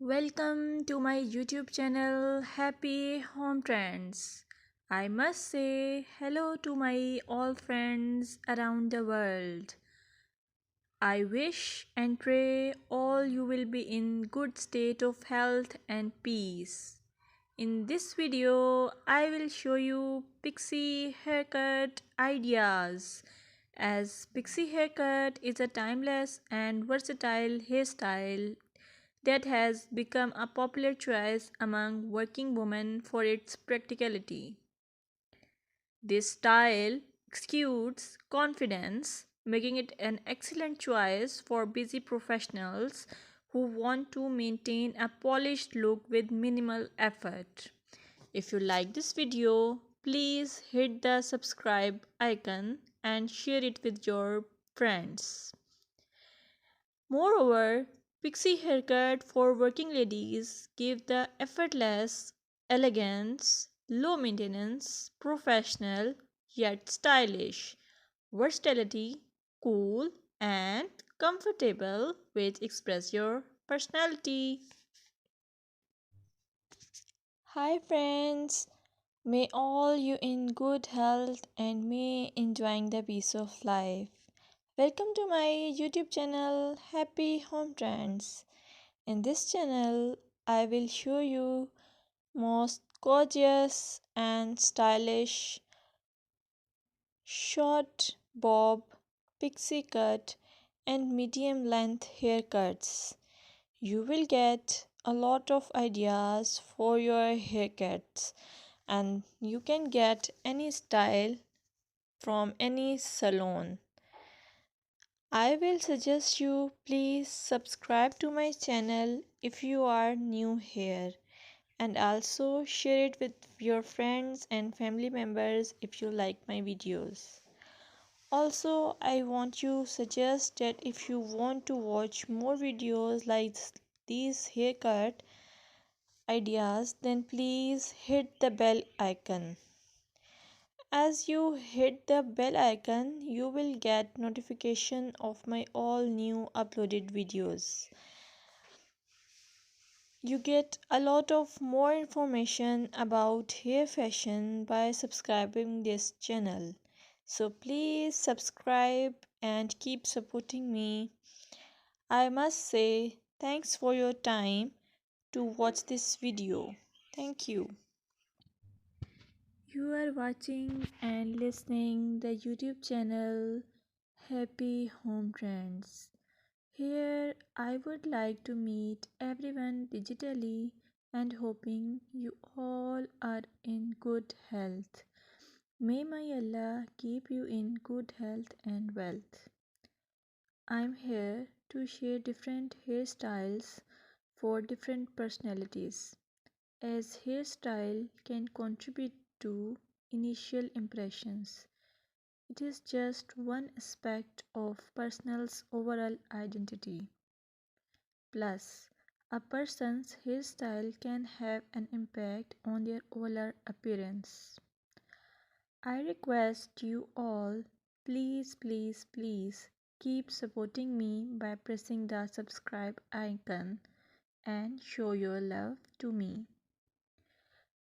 Welcome to my YouTube channel Happy Home Trends. I must say hello to my all friends around the world. I wish and pray all you will be in good state of health and peace. In this video, I will show you pixie haircut ideas as pixie haircut is a timeless and versatile hairstyle that has become a popular choice among working women for its practicality. This style exudes confidence, making it an excellent choice for busy professionals who want to maintain a polished look with minimal effort. If you like this video, please hit the subscribe icon and share it with your friends. Moreover, pixie haircut for working ladies give the effortless elegance, low maintenance, professional yet stylish, versatility, cool and comfortable which express your personality. Hi friends, may all you in good health and may enjoying the peace of life. Welcome to my YouTube channel Happy Home Trends. In this channel, I will show you most gorgeous and stylish short bob, pixie cut and medium length haircuts. You will get a lot of ideas for your haircuts and you can get any style from any salon. I will suggest you please subscribe to my channel if you are new here and also share it with your friends and family members if you like my videos. Also, I want you suggest that if you want to watch more videos like these haircut ideas, then please hit the bell icon. As you hit the bell icon, you will get notification of my all new uploaded videos. You get a lot of more information about hair fashion by subscribing this channel. So please subscribe and keep supporting me. I must say thanks for your time to watch this video. Thank you. You are watching and listening the YouTube channel Happy Home Trends. Here I would like to meet everyone digitally and hoping you all are in good health. May my Allah keep you in good health and wealth. I'm here to share different hairstyles for different personalities, as hairstyle can contribute to initial impressions. It is just one aspect of person's overall identity. Plus, a person's hairstyle can have an impact on their overall appearance. I request you all, please keep supporting me by pressing the subscribe icon and show your love to me.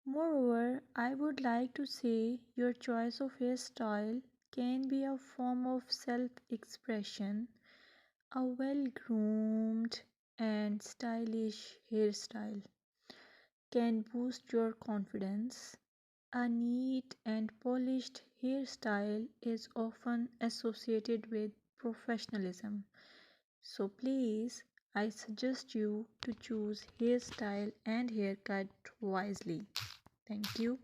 Moreover, I would like to say your choice of hairstyle can be a form of self expression. A well groomed and stylish hairstyle can boost your confidence. A neat and polished hairstyle is often associated with professionalism. So please, I suggest you to choose hairstyle and haircut wisely. Thank you.